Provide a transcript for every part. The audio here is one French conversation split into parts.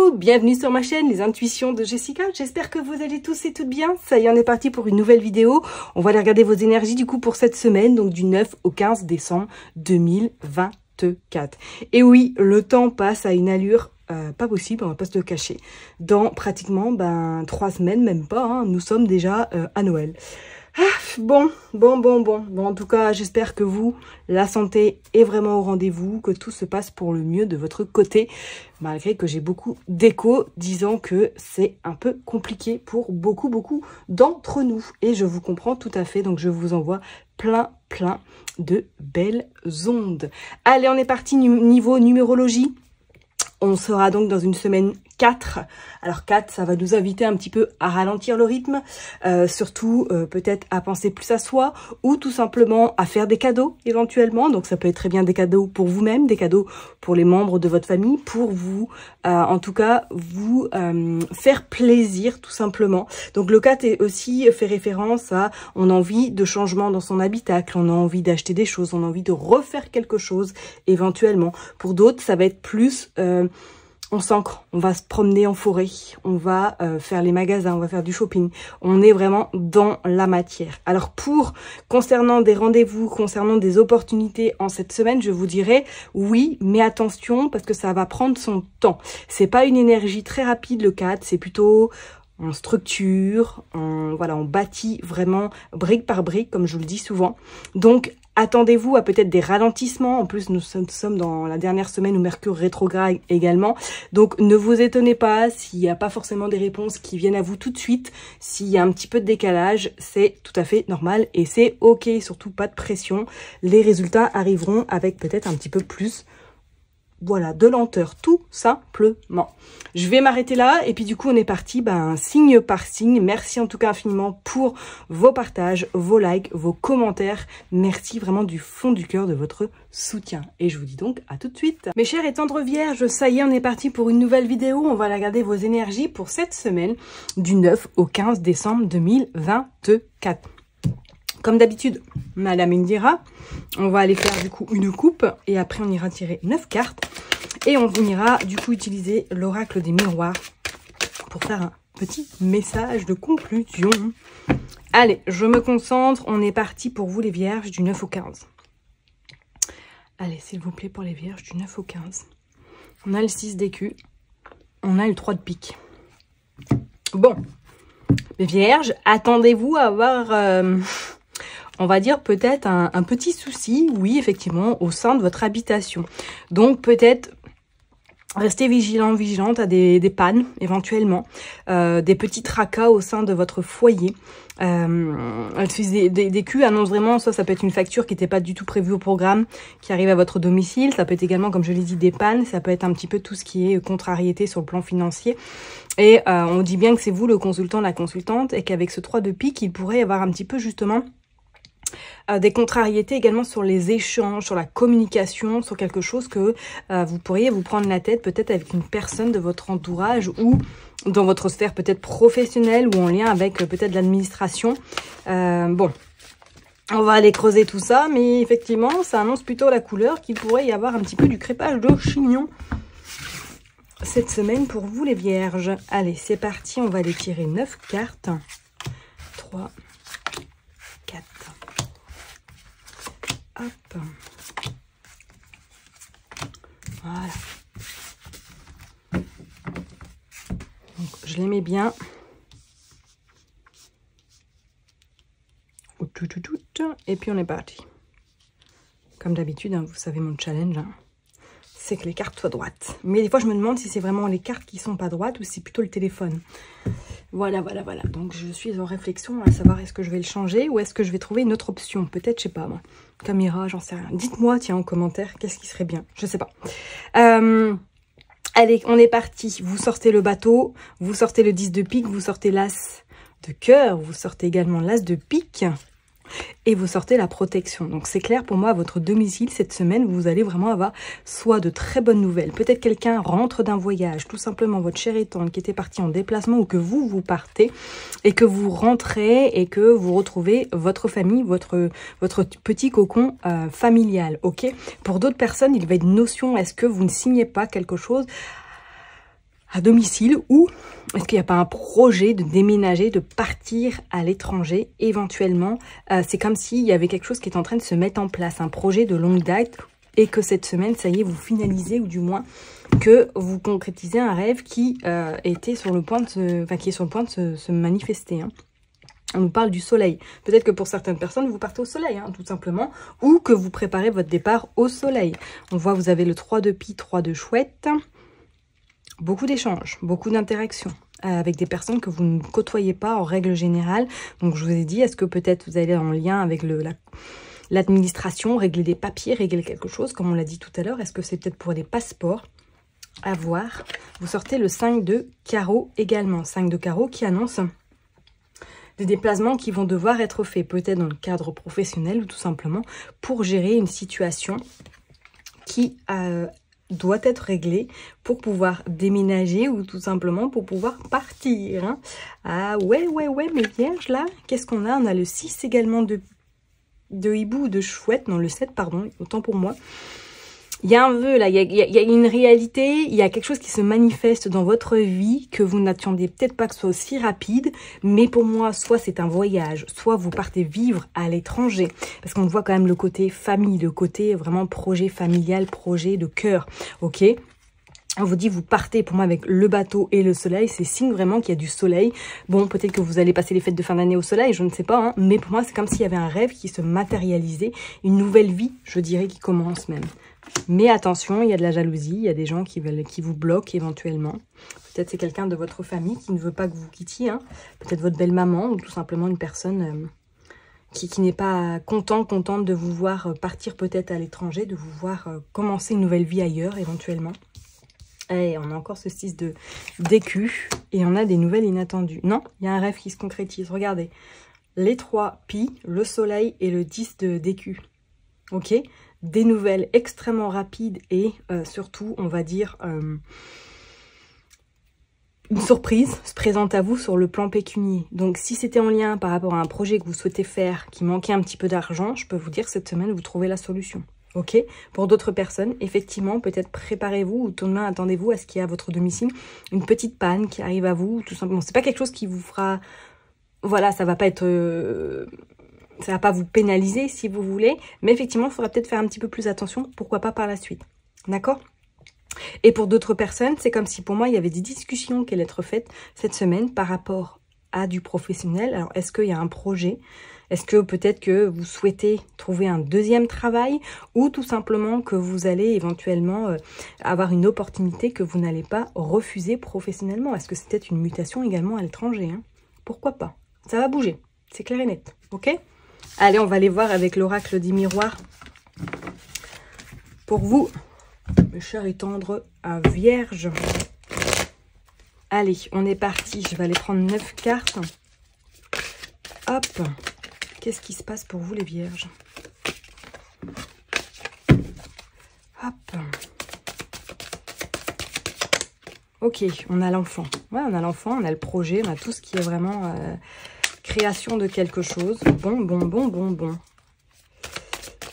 Coucou, bienvenue sur ma chaîne Les Intuitions de Jessica. J'espère que vous allez tous et toutes bien. Ça y est, on est parti pour une nouvelle vidéo. On va aller regarder vos énergies du coup pour cette semaine, donc du 9 au 15 décembre 2024. Et oui, le temps passe à une allure pas possible, on va pas se le cacher. Dans pratiquement 3 semaines, même pas, hein, nous sommes déjà à Noël. Bon, en tout cas, j'espère que vous, la santé est vraiment au rendez-vous, que tout se passe pour le mieux de votre côté, malgré que j'ai beaucoup d'échos disant que c'est un peu compliqué pour beaucoup d'entre nous. Et je vous comprends tout à fait, donc je vous envoie plein de belles ondes. Allez, on est parti niveau numérologie. On sera donc dans une semaine 4. Alors 4, ça va nous inviter un petit peu à ralentir le rythme, surtout peut-être à penser plus à soi ou tout simplement à faire des cadeaux éventuellement. Donc ça peut être très bien des cadeaux pour vous-même, des cadeaux pour les membres de votre famille, pour vous, en tout cas, vous faire plaisir tout simplement. Donc le 4 est aussi fait référence à on a envie de changement dans son habitacle, on a envie d'acheter des choses, on a envie de refaire quelque chose éventuellement. Pour d'autres, ça va être plus... on s'ancre, on va se promener en forêt, on va faire les magasins, on va faire du shopping. On est vraiment dans la matière. Alors concernant des rendez-vous, concernant des opportunités en cette semaine, je vous dirais oui, mais attention parce que ça va prendre son temps. C'est pas une énergie très rapide le 4, c'est plutôt... on structure, on bâtit vraiment brique par brique, comme je vous le dis souvent. Donc, attendez-vous à peut-être des ralentissements. En plus, nous sommes dans la dernière semaine où Mercure rétrograde également. Donc, ne vous étonnez pas s'il n'y a pas forcément des réponses qui viennent à vous tout de suite. S'il y a un petit peu de décalage, c'est tout à fait normal et c'est OK. Surtout, pas de pression. Les résultats arriveront avec peut-être un petit peu plus de lenteur, tout simplement. Je vais m'arrêter là et puis du coup on est parti signe par signe. Merci en tout cas infiniment pour vos partages, vos likes, vos commentaires. Merci vraiment du fond du cœur de votre soutien. Et je vous dis donc à tout de suite. Mes chers et tendres vierges, ça y est, on est parti pour une nouvelle vidéo. On va regarder vos énergies pour cette semaine du 9 au 15 décembre 2024. Comme d'habitude, Madame Indira, on va aller faire du coup une coupe et après on ira tirer 9 cartes et on ira du coup utiliser l'oracle des miroirs pour faire un petit message de conclusion. Allez, je me concentre, on est parti pour vous les vierges du 9 au 15. Allez, s'il vous plaît pour les vierges du 9 au 15. On a le 6 d'écus, on a le 3 de pique. Bon, les vierges, attendez-vous à avoir... on va dire peut-être un petit souci, oui, effectivement, au sein de votre habitation. Donc, peut-être restez vigilante à des pannes, éventuellement, des petits tracas au sein de votre foyer. Des culs annoncent vraiment, soit ça peut être une facture qui n'était pas du tout prévue au programme, qui arrive à votre domicile. Ça peut être également, comme je l'ai dit, des pannes. Ça peut être un petit peu tout ce qui est contrariété sur le plan financier. Et on dit bien que c'est vous le consultant, la consultante, et qu'avec ce 3 de pique, il pourrait y avoir un petit peu justement... des contrariétés également sur les échanges, sur la communication, sur quelque chose que vous pourriez vous prendre la tête peut-être avec une personne de votre entourage ou dans votre sphère peut-être professionnelle ou en lien avec peut-être l'administration. Bon, on va aller creuser tout ça, mais effectivement, ça annonce plutôt la couleur qu'il pourrait y avoir un petit peu du crépage de chignon cette semaine pour vous les vierges. Allez, c'est parti, on va aller tirer 9 cartes. 3, 4... hop, voilà. Donc, je les mets bien. Et puis on est parti. Comme d'habitude, hein, vous savez mon challenge, hein, c'est que les cartes soient droites. Mais des fois, je me demande si c'est vraiment les cartes qui sont pas droites ou si c'est plutôt le téléphone. Voilà. Donc, je suis en réflexion à savoir est-ce que je vais le changer ou est-ce que je vais trouver une autre option. Peut-être, je sais pas, moi. Caméra, j'en sais rien. Dites-moi, tiens, en commentaire, qu'est-ce qui serait bien. Je sais pas. Allez, on est parti. Vous sortez le bateau, vous sortez le 10 de pique, vous sortez l'as de cœur, vous sortez également l'as de pique. Et vous sortez la protection. Donc c'est clair pour moi, à votre domicile, cette semaine, vous allez vraiment avoir soit de très bonnes nouvelles. Peut-être quelqu'un rentre d'un voyage, tout simplement votre chère et tendre qui était partie en déplacement ou que vous partez et que vous rentrez et que vous retrouvez votre famille, votre petit cocon familial. Ok. Pour d'autres personnes, il va être une notion, est-ce que vous ne signez pas quelque chose à domicile, ou est-ce qu'il n'y a pas un projet de déménager, de partir à l'étranger éventuellement? C'est comme s'il y avait quelque chose qui est en train de se mettre en place, un projet de longue date, et que cette semaine, ça y est, vous finalisez, ou du moins que vous concrétisez un rêve qui était sur le point de se manifester. Hein. On nous parle du soleil. Peut-être que pour certaines personnes, vous partez au soleil, hein, tout simplement, ou que vous préparez votre départ au soleil. On voit, vous avez le 3 de pie, 3 de chouette. Beaucoup d'échanges, beaucoup d'interactions avec des personnes que vous ne côtoyez pas en règle générale. Donc, je vous ai dit, est-ce que peut-être vous allez en lien avec l'administration, régler des papiers, régler quelque chose, comme on l'a dit tout à l'heure. Est-ce que c'est peut-être pour des passeports? À voir. Vous sortez le 5 de carreau également. 5 de carreau qui annonce des déplacements qui vont devoir être faits, peut-être dans le cadre professionnel ou tout simplement pour gérer une situation qui doit être réglée pour pouvoir déménager ou tout simplement pour pouvoir partir. Hein. Ah ouais, mes vierges là, qu'est-ce qu'on a? On a le 6 également de hibou ou de chouette, non le 7 pardon, autant pour moi. Il y a un vœu là, il y a une réalité, il y a quelque chose qui se manifeste dans votre vie que vous n'attendiez peut-être pas que ce soit aussi rapide, mais pour moi, soit c'est un voyage, soit vous partez vivre à l'étranger, parce qu'on voit quand même le côté famille, le côté vraiment projet familial, projet de cœur, ok? On vous dit, vous partez pour moi avec le bateau et le soleil, c'est signe vraiment qu'il y a du soleil. Bon, peut-être que vous allez passer les fêtes de fin d'année au soleil, je ne sais pas, hein, mais pour moi, c'est comme s'il y avait un rêve qui se matérialisait, une nouvelle vie, je dirais, qui commence même. Mais attention, il y a de la jalousie, il y a des gens qui vous bloquent éventuellement. Peut-être c'est quelqu'un de votre famille qui ne veut pas que vous quittiez, hein. Peut-être votre belle-maman ou tout simplement une personne qui n'est pas contente de vous voir partir peut-être à l'étranger, de vous voir commencer une nouvelle vie ailleurs éventuellement. Et on a encore ce 6 d'écu et on a des nouvelles inattendues. Non, il y a un rêve qui se concrétise. Regardez, les 3 pi, le soleil et le 10 d'écu. Ok ? Des nouvelles extrêmement rapides et surtout, on va dire, une surprise se présente à vous sur le plan pécunier. Donc, si c'était en lien par rapport à un projet que vous souhaitez faire, qui manquait un petit peu d'argent, je peux vous dire cette semaine, vous trouvez la solution. Ok? Pour d'autres personnes, effectivement, peut-être préparez-vous ou tout de même attendez-vous à ce qu'il y ait à votre domicile une petite panne qui arrive à vous, tout simplement. C'est pas quelque chose qui vous fera... Voilà, ça va pas être... ça va pas vous pénaliser si vous voulez, mais effectivement, il faudra peut-être faire un petit peu plus attention, pourquoi pas par la suite. D'accord? Et pour d'autres personnes, c'est comme si pour moi, il y avait des discussions qui allaient être faites cette semaine par rapport à du professionnel. Alors, est-ce qu'il y a un projet? Est-ce que peut-être que vous souhaitez trouver un deuxième travail ou tout simplement que vous allez éventuellement avoir une opportunité que vous n'allez pas refuser professionnellement? Est-ce que c'est peut-être une mutation également à l'étranger, hein? Pourquoi pas? Ça va bouger, c'est clair et net, ok? Allez, on va aller voir avec l'oracle des miroirs. Pour vous, mes chers et tendres vierges. Allez, on est parti. Je vais aller prendre 9 cartes. Hop. Qu'est-ce qui se passe pour vous, les vierges? Hop. Ok, on a l'enfant. Ouais, on a l'enfant, on a le projet, on a tout ce qui est vraiment... création de quelque chose. Bon.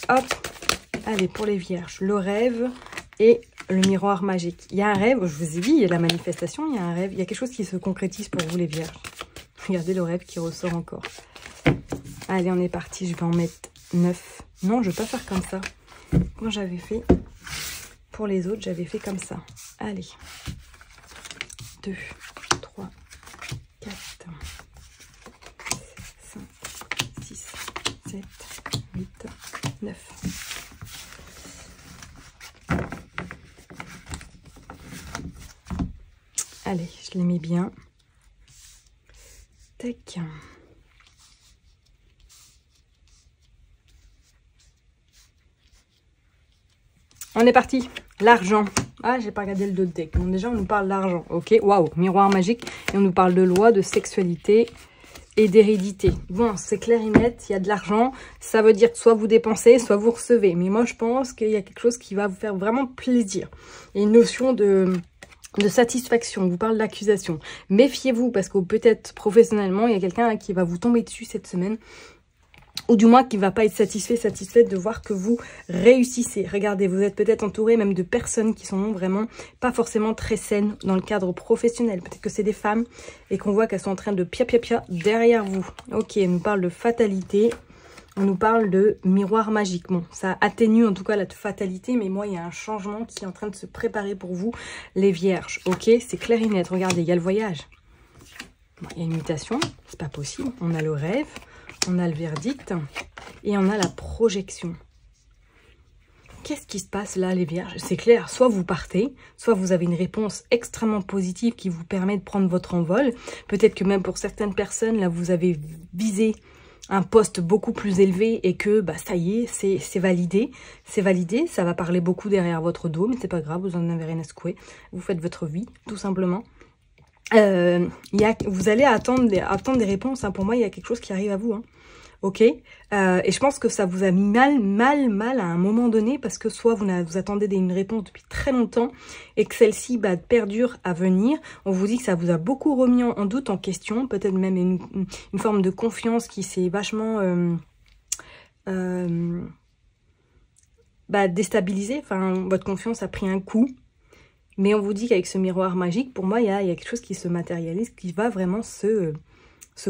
Hop. Allez, pour les vierges, le rêve et le miroir magique. Il y a un rêve, je vous ai dit, il y a la manifestation, il y a un rêve, il y a quelque chose qui se concrétise pour vous, les vierges. Regardez le rêve qui ressort encore. Allez, on est parti, je vais en mettre 9. Non, je ne vais pas faire comme ça. Quand j'avais fait, pour les autres, j'avais fait comme ça. Allez. 2, 3, 4... 5, 6, 7, 8, 9. Allez, je les mets bien. Tac. On est parti. L'argent. Ah, j'ai pas regardé le dos de deck. Bon, déjà, on nous parle d'argent. Ok, waouh, miroir magique. Et on nous parle de loi, de sexualité et d'hérédité. Bon, c'est clair et net, il y a de l'argent. Ça veut dire que soit vous dépensez, soit vous recevez. Mais moi, je pense qu'il y a quelque chose qui va vous faire vraiment plaisir. Il y a une notion de satisfaction. On vous parle d'accusation. Méfiez-vous parce que peut-être professionnellement, il y a quelqu'un qui va vous tomber dessus cette semaine. ou du moins qui ne va pas être satisfaite de voir que vous réussissez. Regardez, vous êtes peut-être entouré même de personnes qui sont vraiment pas forcément très saines dans le cadre professionnel. Peut-être que c'est des femmes et qu'on voit qu'elles sont en train de pia derrière vous. Ok, on nous parle de fatalité, on nous parle de miroir magique. Bon, ça atténue en tout cas la fatalité, mais moi, il y a un changement qui est en train de se préparer pour vous, les vierges. Ok, c'est clair et net. Regardez, il y a le voyage. Bon, il y a une mutation, c'est pas possible. On a le rêve. On a le verdict et on a la projection. Qu'est-ce qui se passe là, les vierges? C'est clair, soit vous partez, soit vous avez une réponse extrêmement positive qui vous permet de prendre votre envol. Peut-être que même pour certaines personnes, là, vous avez visé un poste beaucoup plus élevé et que, bah, ça y est, c'est validé. C'est validé, ça va parler beaucoup derrière votre dos, mais c'est pas grave, vous en avez rien à secouer. Vous faites votre vie, tout simplement. Vous allez attendre des réponses. Hein. Pour moi, il y a quelque chose qui arrive à vous. Hein. Ok, et je pense que ça vous a mis mal à un moment donné parce que soit vous attendez une réponse depuis très longtemps et que celle-ci perdure à venir. On vous dit que ça vous a beaucoup remis en doute, en question, peut-être même une forme de confiance qui s'est vachement déstabilisée. Enfin, votre confiance a pris un coup. Mais on vous dit qu'avec ce miroir magique, pour moi, il y a quelque chose qui se matérialise, qui va vraiment se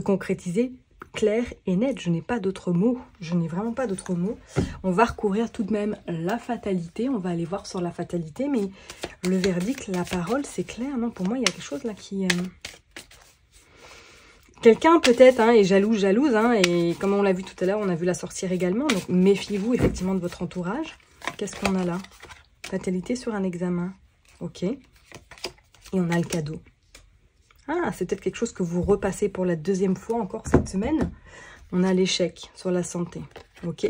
concrétiser clair et net. Je n'ai pas d'autres mots. Je n'ai vraiment pas d'autres mots. On va recouvrir tout de même la fatalité. On va aller voir sur la fatalité. Mais le verdict, la parole, c'est clair. Non, pour moi, il y a quelque chose là qui... Quelqu'un peut-être est jalouse. Hein, et comme on l'a vu tout à l'heure, on a vu la sorcière également. Donc méfiez-vous effectivement de votre entourage. Qu'est-ce qu'on a là? Fatalité sur un examen. Ok. Et on a le cadeau. Ah, c'est peut-être quelque chose que vous repassez pour la deuxième fois encore cette semaine. On a l'échec sur la santé. Ok.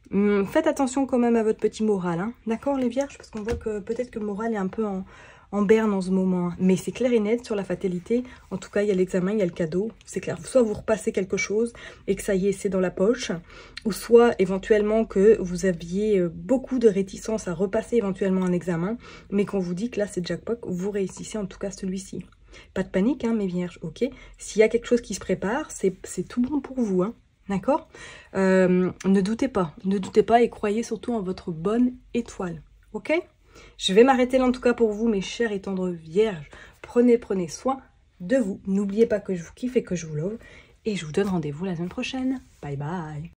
Faites attention quand même à votre petit moral. Hein. D'accord, les vierges? Parce qu'on voit que peut-être que le moral est un peu en berne en ce moment. Mais c'est clair et net sur la fatalité. En tout cas, il y a l'examen, il y a le cadeau. C'est clair. Soit vous repassez quelque chose et que ça y est, c'est dans la poche. Ou soit éventuellement que vous aviez beaucoup de réticence à repasser éventuellement un examen. Mais qu'on vous dit que là, c'est jackpot. Vous réussissez en tout cas celui-ci. Pas de panique, hein, mes vierges, ok? S'il y a quelque chose qui se prépare, c'est tout bon pour vous, hein, d'accord? Ne doutez pas et croyez surtout en votre bonne étoile, ok? Je vais m'arrêter là en tout cas pour vous, mes chères et tendres vierges. Prenez soin de vous. N'oubliez pas que je vous kiffe et que je vous love. Et je vous donne rendez-vous la semaine prochaine. Bye bye!